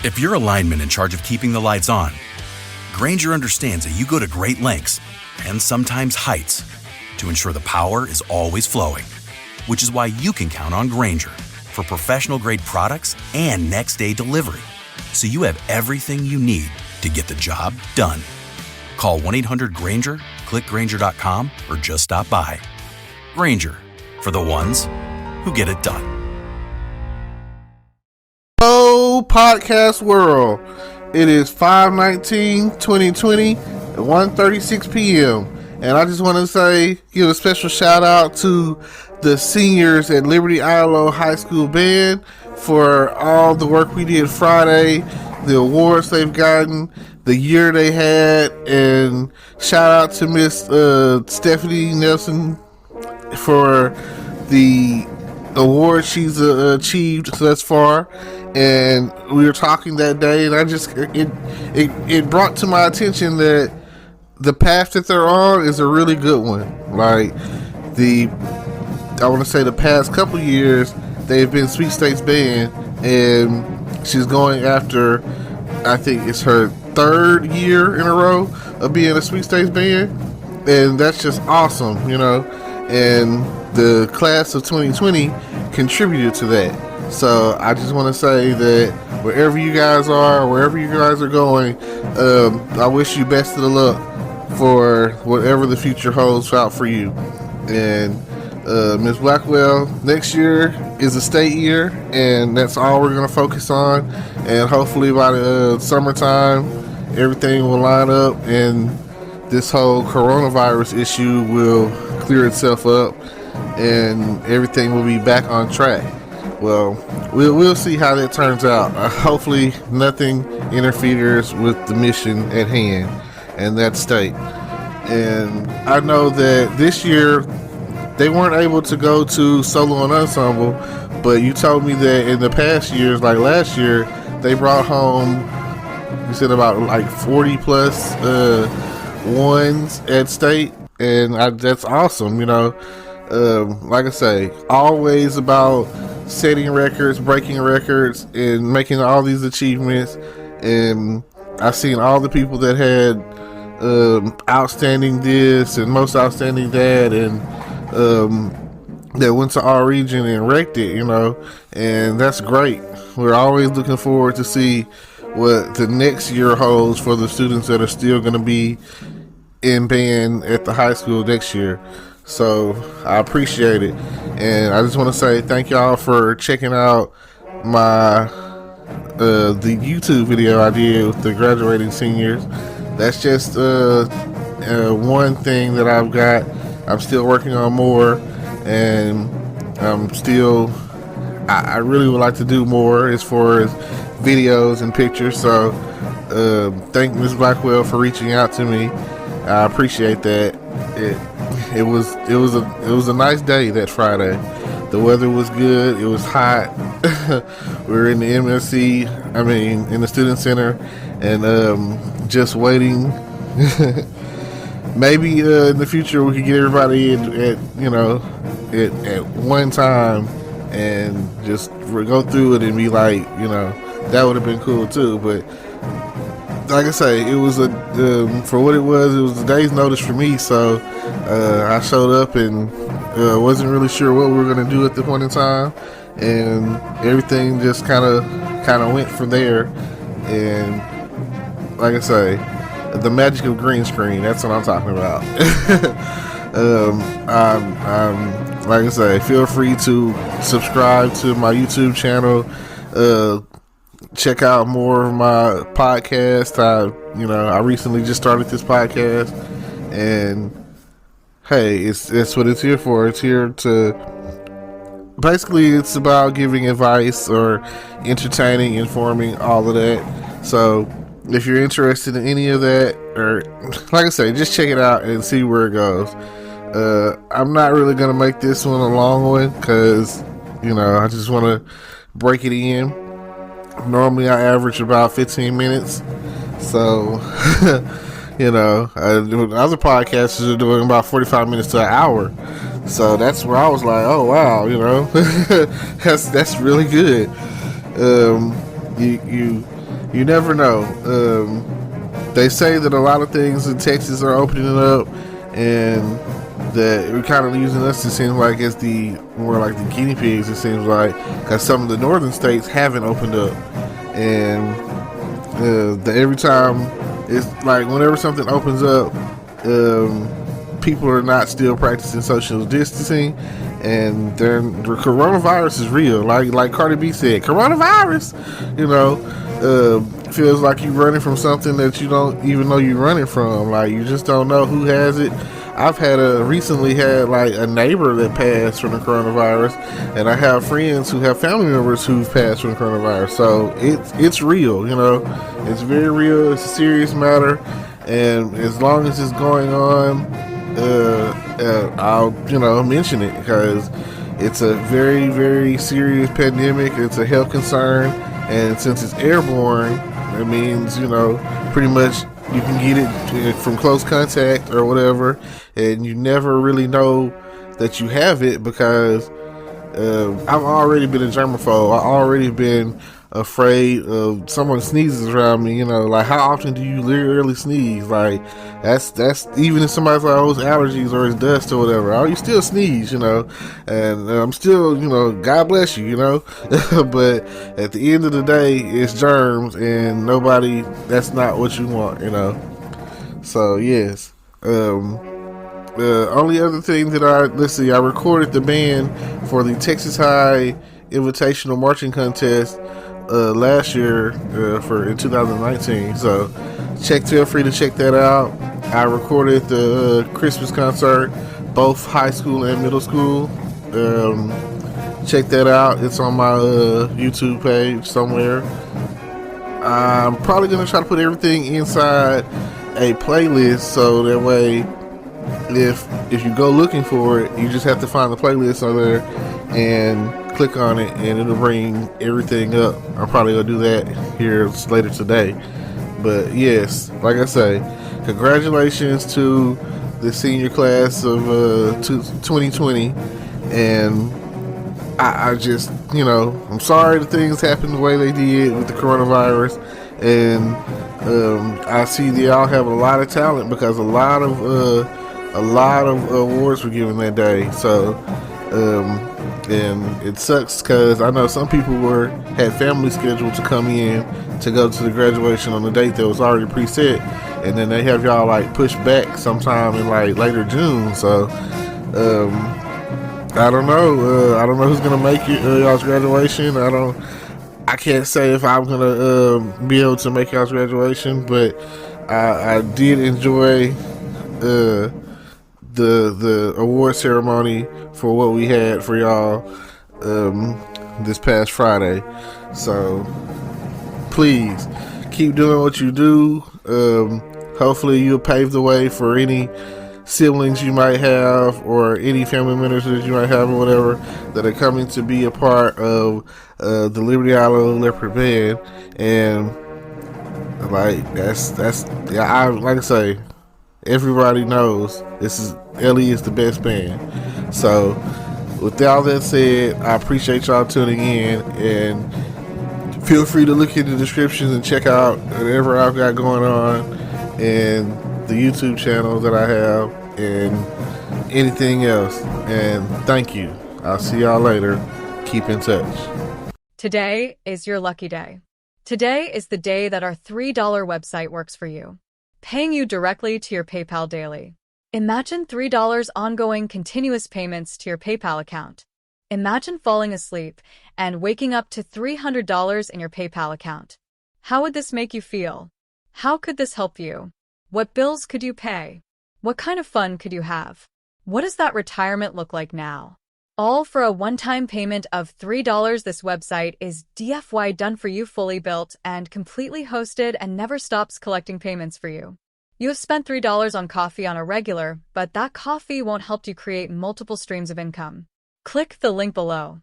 If you're a lineman in charge of keeping the lights on, Grainger understands that you go to great lengths and sometimes heights to ensure the power is always flowing, which is why you can count on Grainger for professional-grade products and next-day delivery, so you have everything you need to get the job done. Call 1-800-GRAINGER, click Grainger.com, or just stop by. Grainger, for the ones who get it done. Hello, podcast world. It is 5/19/2020 at 1:36 p.m. And I just want to give a special shout out to the seniors at Liberty-Eylau High School Band for all the work we did Friday, the awards they've gotten, the year they had, and shout out to Miss Stephanie Nelson for the award she's achieved thus far. And we were talking that day, and it brought to my attention that the path that they're on is a really good one. Like I want to say the past couple years, they've been sweepstakes band, and she's going after, I think it's her third year in a row of being a sweepstakes band, and that's just awesome, and the class of 2020 contributed to that. So I just want to say that wherever you guys are, wherever you guys are going, I wish you best of the luck for whatever the future holds out for you. And Ms. Blackwell, next year is a state year, and that's all we're going to focus on. And hopefully by the summertime, everything will line up and this whole coronavirus issue will clear itself up and everything will be back on track. Well, we'll see how that turns out. Hopefully nothing interferes with the mission at hand and that state. And I know that this year they weren't able to go to solo and ensemble, but you told me that in the past years, like last year, they brought home, you said about like 40 plus ones at state, and that's awesome. Like I say, always about setting records, breaking records, and making all these achievements. And I've seen all the people that had outstanding this and most outstanding that, and that went to our region and wrecked it, and that's great. We're always looking forward to see what the next year holds for the students that are still going to be in band at the high school next year. So I appreciate it, and I just want to say thank y'all for checking out my the YouTube video I did with the graduating seniors. That's just one thing that I've got. I'm still working on more, and I really would like to do more as far as videos and pictures. So thank Ms. Blackwell for reaching out to me. I appreciate that. It was a nice day that Friday. The weather was good. It was hot. We were in the in the student center, and just waiting. Maybe in the future we could get everybody in at one time and just go through it and be like, that would have been cool too. But like I say, it was for what it was a day's notice for me. So I showed up and wasn't really sure what we were going to do at the point in time, and everything just kind of went from there. And like I say, the magic of green screen, that's what I'm talking about. Like I say, feel free to subscribe to my YouTube channel. Check out more of my podcast. I recently just started this podcast, and hey, it's what it's here for. It's here to basically, it's about giving advice or entertaining, informing, all of that. So if you're interested in any of that, or like I say, just check it out and see where it goes. I'm not really gonna make this one a long one because I just want to break it in. Normally I average about 15 minutes, so other podcasters are doing about 45 minutes to an hour. So that's where I was like, oh wow, that's really good. You you never know. They say that a lot of things in Texas are opening up, and that we're kind of using us, it seems like, as the more like the guinea pigs, it seems like, because some of the northern states haven't opened up. And every time, it's like whenever something opens up, people are not still practicing social distancing, and the coronavirus is real. Like Cardi B said, coronavirus, feels like you're running from something that you don't even know you're running from. Like, you just don't know who has it. I've recently had like a neighbor that passed from the coronavirus, and I have friends who have family members who've passed from the coronavirus. So it's real, it's very real. It's a serious matter, and as long as it's going on, I'll mention it, because it's a very, very serious pandemic. It's a health concern, and since it's airborne, it means pretty much you can get it from close contact or whatever, and you never really know that you have it, because I've already been a germaphobe. I've already been afraid of someone sneezes around me. Like, how often do you literally sneeze? Like, that's even if somebody's like, oh, it's allergies or it's dust or whatever, oh, you still sneeze, and I'm still, God bless you, but at the end of the day, it's germs, and that's not what you want, so yes. The only other thing that I recorded the band for the Texas High Invitational Marching Contest last year in 2019. So feel free to check that out. I recorded the Christmas concert, both high school and middle school. Check that out. It's on my YouTube page somewhere. I'm probably going to try to put everything inside a playlist, so that way if you go looking for it, you just have to find the playlist on there and click on it, and it'll bring everything up. I'm probably gonna do that here later today. But yes, like I say, congratulations to the senior class of 2020, and I just, I'm sorry that things happened the way they did with the coronavirus, and I see they all have a lot of talent, because a lot of awards were given that day. So and it sucks, because I know some people had family scheduled to come in to go to the graduation on the date that was already preset, and then they have y'all like pushed back sometime in like later June. So I don't know. I don't know who's gonna make y'all's graduation. I can't say if I'm gonna be able to make y'all's graduation, but I did enjoy the award ceremony for what we had for y'all this past Friday. So please keep doing what you do. Hopefully you'll pave the way for any siblings you might have, or any family members that you might have, or whatever, that are coming to be a part of the Liberty-Eylau Leopard band. And like like I say, everybody knows Ellie is the best band. So with all that said, I appreciate y'all tuning in, and feel free to look in the descriptions and check out whatever I've got going on, and the YouTube channel that I have, and anything else. And thank you. I'll see y'all later. Keep in touch. Today is your lucky day. Today is the day that our $3 website works for you, paying you directly to your PayPal daily. Imagine $3 ongoing continuous payments to your PayPal account. Imagine falling asleep and waking up to $300 in your PayPal account. How would this make you feel? How could this help you? What bills could you pay? What kind of fun could you have? What does that retirement look like now? All for a one-time payment of $3. This website is DFY done for you, fully built and completely hosted, and never stops collecting payments for you. You have spent $3 on coffee on a regular, but that coffee won't help you create multiple streams of income. Click the link below.